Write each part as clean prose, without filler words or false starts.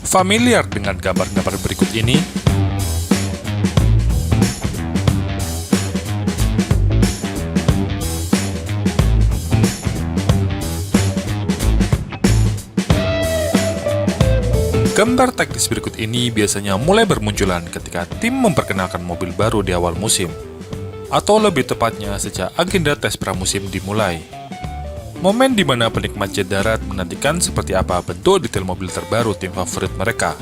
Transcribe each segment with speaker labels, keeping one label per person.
Speaker 1: Familiar dengan gambar-gambar berikut ini? Gambar teknis berikut ini biasanya mulai bermunculan ketika tim memperkenalkan mobil baru di awal musim, atau lebih tepatnya sejak agenda tes pramusim dimulai. Momen di mana penikmat jet darat menantikan seperti apa bentuk detail mobil terbaru tim favorit mereka.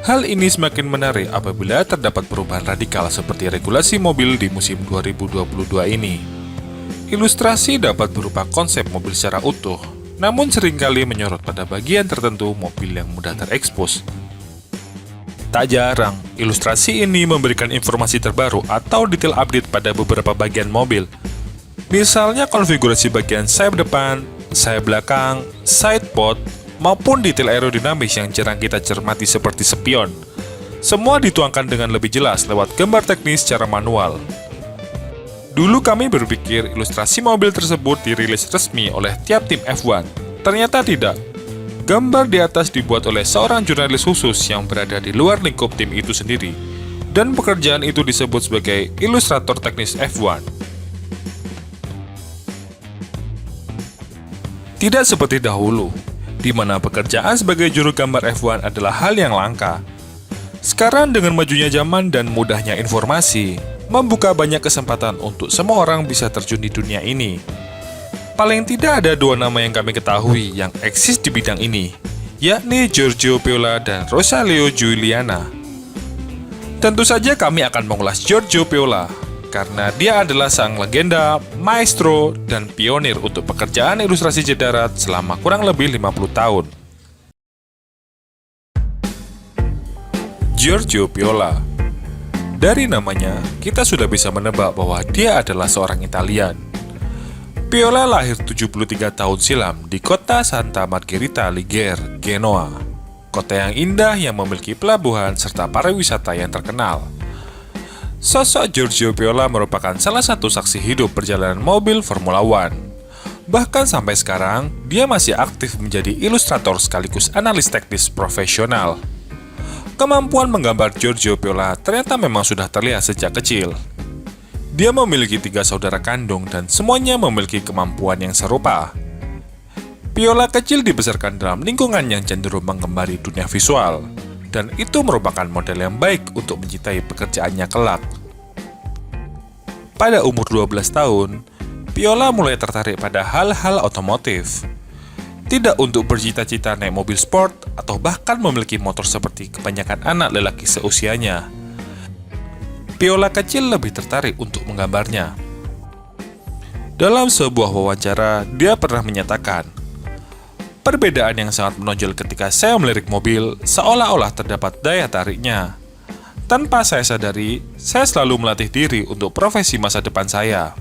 Speaker 1: Hal ini semakin menarik apabila terdapat perubahan radikal seperti regulasi mobil di musim 2022 ini. Ilustrasi dapat berupa konsep mobil secara utuh, namun seringkali menyorot pada bagian tertentu mobil yang mudah terekspos. Tak jarang, ilustrasi ini memberikan informasi terbaru atau detail update pada beberapa bagian mobil. Misalnya konfigurasi bagian sayap depan, sayap belakang, sidepod, maupun detail aerodinamis yang jarang kita cermati seperti spion. Semua dituangkan dengan lebih jelas lewat gambar teknis secara manual. Dulu kami berpikir ilustrasi mobil tersebut dirilis resmi oleh tiap tim F1. Ternyata tidak. Gambar di atas dibuat oleh seorang jurnalis khusus yang berada di luar lingkup tim itu sendiri. Dan pekerjaan itu disebut sebagai ilustrator teknis F1. Tidak seperti dahulu, di mana pekerjaan sebagai juru gambar F1 adalah hal yang langka. Sekarang dengan majunya zaman dan mudahnya informasi, membuka banyak kesempatan untuk semua orang bisa terjun di dunia ini. Paling tidak ada dua nama yang kami ketahui yang eksis di bidang ini, yakni Giorgio Piola dan Rosaleo Giuliana. Tentu saja kami akan mengulas Giorgio Piola, karena dia adalah sang legenda, maestro, dan pionir untuk pekerjaan ilustrasi jet darat selama kurang lebih 50 tahun. Giorgio Piola. Dari namanya, kita sudah bisa menebak bahwa dia adalah seorang Italian. Piola lahir 73 tahun silam di kota Santa Margherita Alighieri, Genoa. Kota yang indah yang memiliki pelabuhan serta pariwisata yang terkenal. Sosok Giorgio Piola merupakan salah satu saksi hidup perjalanan mobil Formula One. Bahkan sampai sekarang, dia masih aktif menjadi ilustrator sekaligus analis teknis profesional. Kemampuan menggambar Giorgio Piola ternyata memang sudah terlihat sejak kecil. Dia memiliki 3 saudara kandung dan semuanya memiliki kemampuan yang serupa. Piola kecil dibesarkan dalam lingkungan yang cenderung menggembari dunia visual, dan itu merupakan model yang baik untuk mencintai pekerjaannya kelak. Pada umur 12 tahun, Piola mulai tertarik pada hal-hal otomotif. Tidak untuk bercita-cita naik mobil sport atau bahkan memiliki motor seperti kebanyakan anak lelaki seusianya. Piola kecil lebih tertarik untuk menggambarnya. Dalam sebuah wawancara, dia pernah menyatakan, "Perbedaan yang sangat menonjol ketika saya melirik mobil seolah-olah terdapat daya tariknya. Tanpa saya sadari, saya selalu melatih diri untuk profesi masa depan saya."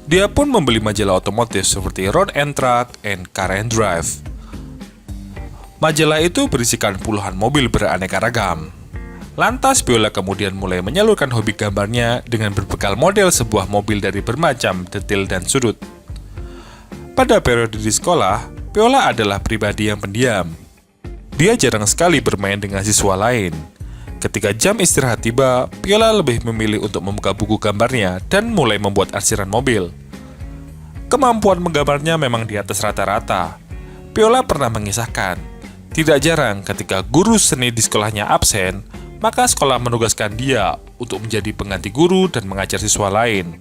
Speaker 1: Dia pun membeli majalah otomotif seperti Road and Track and Car and Drive. Majalah itu berisikan puluhan mobil beraneka ragam. Lantas Piola kemudian mulai menyalurkan hobi gambarnya dengan berbekal model sebuah mobil dari bermacam detail dan sudut. Pada periode di sekolah, Piola adalah pribadi yang pendiam. Dia jarang sekali bermain dengan siswa lain. Ketika jam istirahat tiba, Piola lebih memilih untuk membuka buku gambarnya dan mulai membuat arsiran mobil. Kemampuan menggambarnya memang di atas rata-rata. Piola pernah mengisahkan, tidak jarang ketika guru seni di sekolahnya absen, maka sekolah menugaskan dia untuk menjadi pengganti guru dan mengajar siswa lain.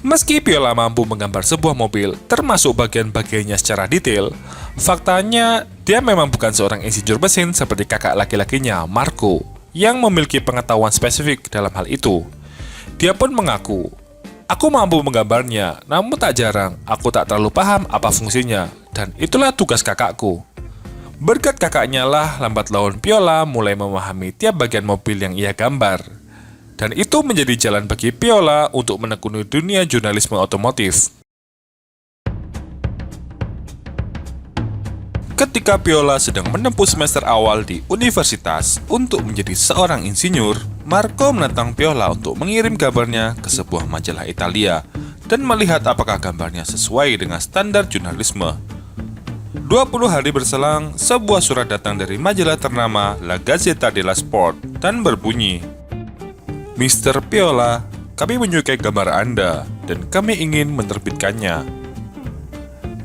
Speaker 1: Meski Piola mampu menggambar sebuah mobil, termasuk bagian-bagiannya secara detail, faktanya dia memang bukan seorang insinyur mesin seperti kakak laki-lakinya, Marco, yang memiliki pengetahuan spesifik dalam hal itu. Dia pun mengaku, "Aku mampu menggambarnya, namun tak jarang aku tak terlalu paham apa fungsinya, dan itulah tugas kakakku." Berkat kakaknya lah, lambat laun Piola mulai memahami tiap bagian mobil yang ia gambar. Dan itu menjadi jalan bagi Piola untuk menekuni dunia jurnalisme otomotif. Ketika Piola sedang menempuh semester awal di universitas untuk menjadi seorang insinyur, Marco menantang Piola untuk mengirim gambarnya ke sebuah majalah Italia dan melihat apakah gambarnya sesuai dengan standar jurnalisme. 20 hari berselang, sebuah surat datang dari majalah ternama La Gazzetta dello Sport dan berbunyi, "Mr. Piola, kami menyukai gambar Anda dan kami ingin menerbitkannya."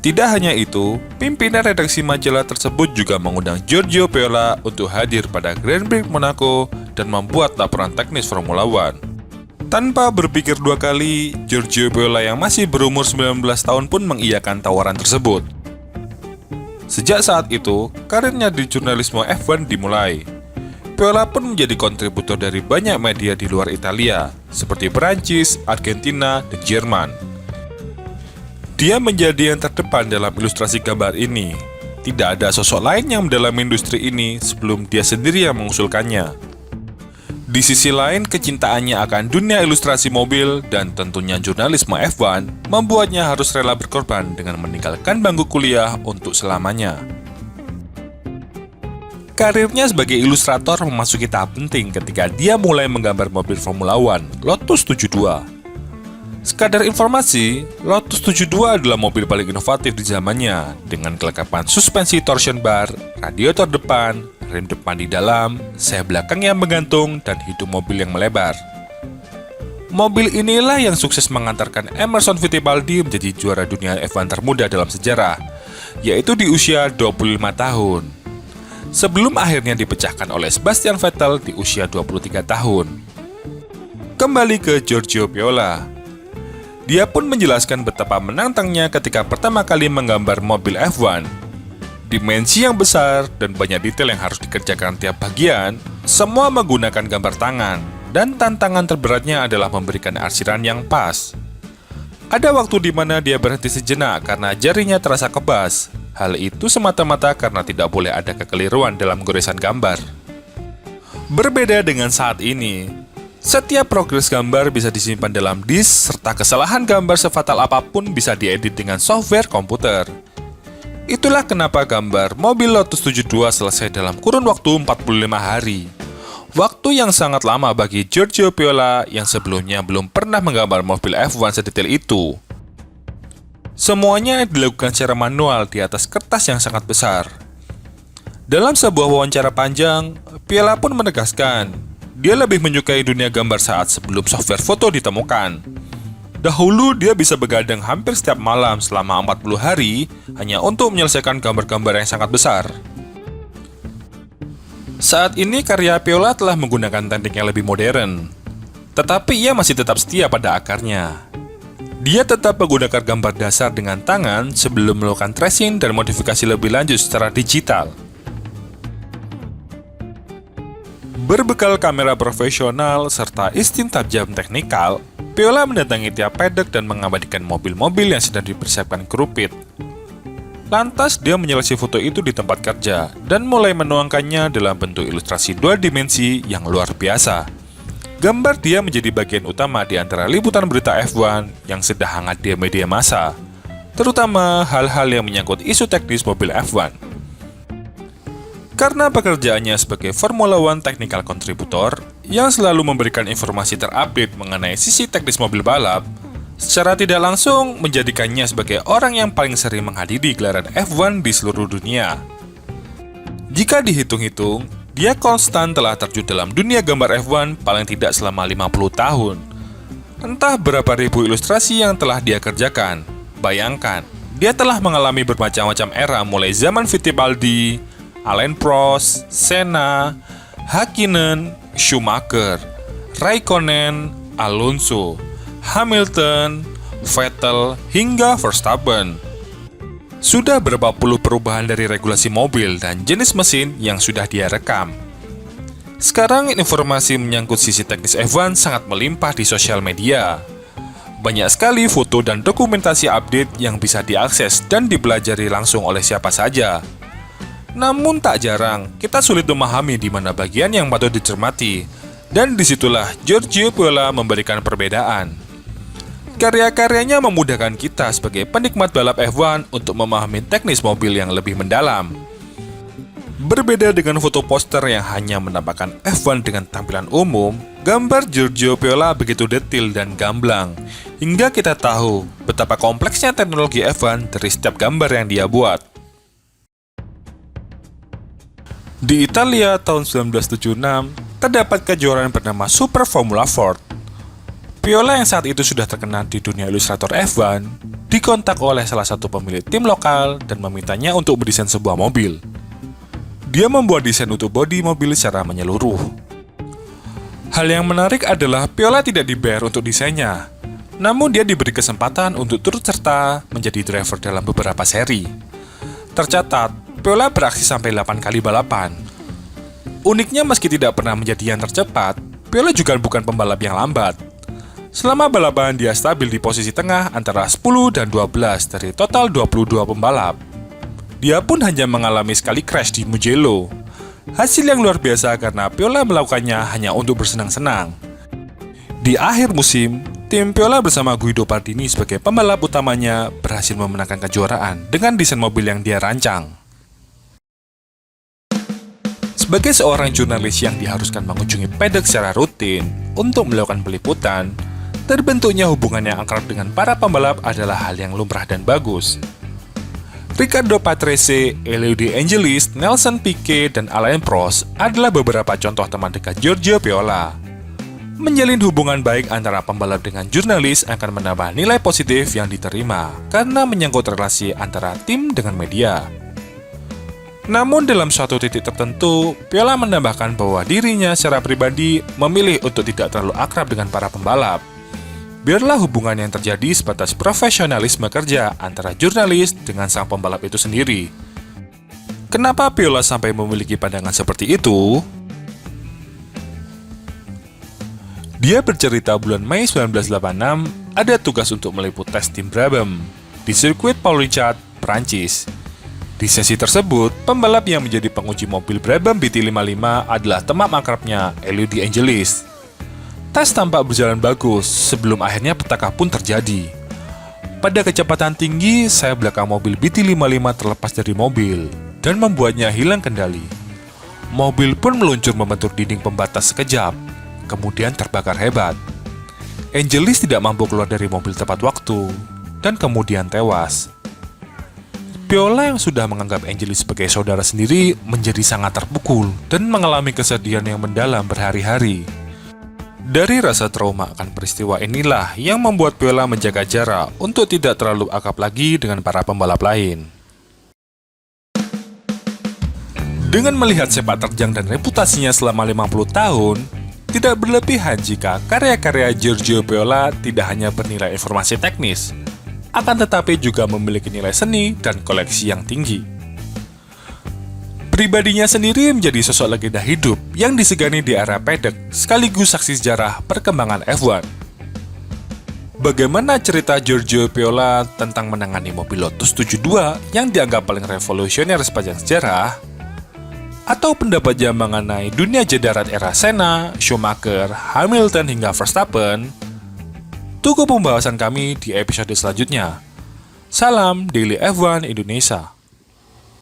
Speaker 1: Tidak hanya itu, pimpinan redaksi majalah tersebut juga mengundang Giorgio Piola untuk hadir pada Grand Prix Monaco dan membuat laporan teknis Formula One. Tanpa berpikir dua kali, Giorgio Piola yang masih berumur 19 tahun pun mengiyakan tawaran tersebut. Sejak saat itu, karirnya di jurnalisme F1 dimulai. Piola pun menjadi kontributor dari banyak media di luar Italia, seperti Perancis, Argentina, dan Jerman. Dia menjadi yang terdepan dalam ilustrasi gambar ini. Tidak ada sosok lain yang mendalami industri ini sebelum dia sendiri yang mengusulkannya. Di sisi lain, kecintaannya akan dunia ilustrasi mobil dan tentunya jurnalisme F1 membuatnya harus rela berkorban dengan meninggalkan bangku kuliah untuk selamanya. Karirnya sebagai ilustrator memasuki tahap penting ketika dia mulai menggambar mobil Formula One, Lotus 72. Sekadar informasi, Lotus 72 adalah mobil paling inovatif di zamannya dengan kelengkapan suspensi torsion bar, radiator depan, rem depan di dalam, sayap belakang yang menggantung, dan hidung mobil yang melebar. Mobil inilah yang sukses mengantarkan Emerson Fittipaldi menjadi juara dunia F1 termuda dalam sejarah, yaitu di usia 25 tahun. Sebelum akhirnya dipecahkan oleh Sebastian Vettel di usia 23 tahun. Kembali ke Giorgio Piola. Dia pun menjelaskan betapa menantangnya ketika pertama kali menggambar mobil F1. Dimensi yang besar dan banyak detail yang harus dikerjakan tiap bagian, semua menggunakan gambar tangan, dan tantangan terberatnya adalah memberikan arsiran yang pas. Ada waktu di mana dia berhenti sejenak karena jarinya terasa kebas. Hal itu semata-mata karena tidak boleh ada kekeliruan dalam goresan gambar. Berbeda dengan saat ini, setiap progres gambar bisa disimpan dalam disk, serta kesalahan gambar sefatal apapun bisa diedit dengan software komputer. Itulah kenapa gambar mobil Lotus 72 selesai dalam kurun waktu 45 hari. Waktu yang sangat lama bagi Giorgio Piola yang sebelumnya belum pernah menggambar mobil F1 sedetail itu. Semuanya dilakukan secara manual di atas kertas yang sangat besar. Dalam sebuah wawancara panjang, Piola pun menegaskan, dia lebih menyukai dunia gambar saat sebelum software foto ditemukan. Dahulu dia bisa begadang hampir setiap malam selama 40 hari hanya untuk menyelesaikan gambar-gambar yang sangat besar. Saat ini karya Piola telah menggunakan teknik yang lebih modern, tetapi ia masih tetap setia pada akarnya. Dia tetap menggunakan gambar dasar dengan tangan sebelum melakukan tracing dan modifikasi lebih lanjut secara digital. Berbekal kamera profesional serta insting tajam teknikal, Piola mendatangi tiap paddock dan mengabadikan mobil-mobil yang sedang dipersiapkan kru pit. Lantas dia menyelesaikan foto itu di tempat kerja dan mulai menuangkannya dalam bentuk ilustrasi dua dimensi yang luar biasa. Gambar dia menjadi bagian utama di antara liputan berita F1 yang sedang hangat di media massa, terutama hal-hal yang menyangkut isu teknis mobil F1. Karena pekerjaannya sebagai Formula One Technical Contributor yang selalu memberikan informasi terupdate mengenai sisi teknis mobil balap, secara tidak langsung menjadikannya sebagai orang yang paling sering menghadiri gelaran F1 di seluruh dunia. Jika dihitung-hitung, dia konstan telah terjun dalam dunia gambar F1 paling tidak selama 50 tahun. Entah berapa ribu ilustrasi yang telah dia kerjakan. Bayangkan, dia telah mengalami bermacam-macam era mulai zaman Fittipaldi, Alain Prost, Senna, Hakkinen, Schumacher, Raikkonen, Alonso, Hamilton, Vettel, hingga Verstappen. Sudah berapa puluh perubahan dari regulasi mobil dan jenis mesin yang sudah dia rekam. Sekarang informasi menyangkut sisi teknis F1 sangat melimpah di sosial media. Banyak sekali foto dan dokumentasi update yang bisa diakses dan dipelajari langsung oleh siapa saja. Namun tak jarang, kita sulit memahami di mana bagian yang patut dicermati, dan disitulah Giorgio Piola memberikan perbedaan. Karya-karyanya memudahkan kita sebagai penikmat balap F1 untuk memahami teknis mobil yang lebih mendalam. Berbeda dengan foto poster yang hanya menampakkan F1 dengan tampilan umum, gambar Giorgio Piola begitu detail dan gamblang, hingga kita tahu betapa kompleksnya teknologi F1 dari setiap gambar yang dia buat. Di Italia tahun 1976, terdapat kejuaraan bernama Super Formula Ford. Viola yang saat itu sudah terkenal di dunia ilustrator F1, dikontak oleh salah satu pemilik tim lokal dan memintanya untuk mendesain sebuah mobil. Dia membuat desain untuk bodi mobil secara menyeluruh. Hal yang menarik adalah Viola tidak dibayar untuk desainnya, namun dia diberi kesempatan untuk turut serta menjadi driver dalam beberapa seri. Tercatat, Viola beraksi sampai 8 kali balapan. Uniknya meski tidak pernah menjadi yang tercepat, Viola juga bukan pembalap yang lambat. Selama balapan dia stabil di posisi tengah antara 10 dan 12 dari total 22 pembalap. Dia pun hanya mengalami sekali crash di Mugello. Hasil yang luar biasa karena Viola melakukannya hanya untuk bersenang-senang. Di akhir musim, tim Viola bersama Guido Pardini sebagai pembalap utamanya berhasil memenangkan kejuaraan dengan desain mobil yang dia rancang. Sebagai seorang jurnalis yang diharuskan mengunjungi paddock secara rutin untuk melakukan peliputan, terbentuknya hubungan yang akrab dengan para pembalap adalah hal yang lumrah dan bagus. Riccardo Patrese, Elio De Angelis, Nelson Piquet, dan Alain Prost adalah beberapa contoh teman dekat Giorgio Viola. Menjalin hubungan baik antara pembalap dengan jurnalis akan menambah nilai positif yang diterima karena menyangkut relasi antara tim dengan media. Namun dalam suatu titik tertentu, Viola menambahkan bahwa dirinya secara pribadi memilih untuk tidak terlalu akrab dengan para pembalap. Biarlah hubungan yang terjadi sebatas profesionalisme kerja antara jurnalis dengan sang pembalap itu sendiri. Kenapa Viola sampai memiliki pandangan seperti itu? Dia bercerita bulan Mei 1986 ada tugas untuk meliput tes tim Brabham di sirkuit Paul Ricard, Prancis. Di sesi tersebut, pembalap yang menjadi penguji mobil Brabham BT55 adalah teman akrabnya Elio De Angelis. Tes tampak berjalan bagus sebelum akhirnya petaka pun terjadi. Pada kecepatan tinggi, sayap belakang mobil BT55 terlepas dari mobil dan membuatnya hilang kendali. Mobil pun meluncur membentur dinding pembatas sekejap, kemudian terbakar hebat. Angelis tidak mampu keluar dari mobil tepat waktu dan kemudian tewas. Viola yang sudah menganggap Angelis sebagai saudara sendiri menjadi sangat terpukul dan mengalami kesedihan yang mendalam berhari-hari. Dari rasa trauma akan peristiwa inilah yang membuat Viola menjaga jarak untuk tidak terlalu akrab lagi dengan para pembalap lain. Dengan melihat sepak terjang dan reputasinya selama 50 tahun, tidak berlebihan jika karya-karya Giorgio Viola tidak hanya bernilai informasi teknis, akan tetapi juga memiliki nilai seni dan koleksi yang tinggi. Pribadinya sendiri menjadi sosok legenda hidup yang disegani di area paddock sekaligus saksi sejarah perkembangan F1. Bagaimana cerita Giorgio Viola tentang menangani mobil Lotus 72 yang dianggap paling revolusioner sepanjang sejarah? Atau pendapatnya mengenai dunia jadaran era Senna, Schumacher, Hamilton hingga Verstappen? Tunggu pembahasan kami di episode selanjutnya. Salam Daily F1 Indonesia.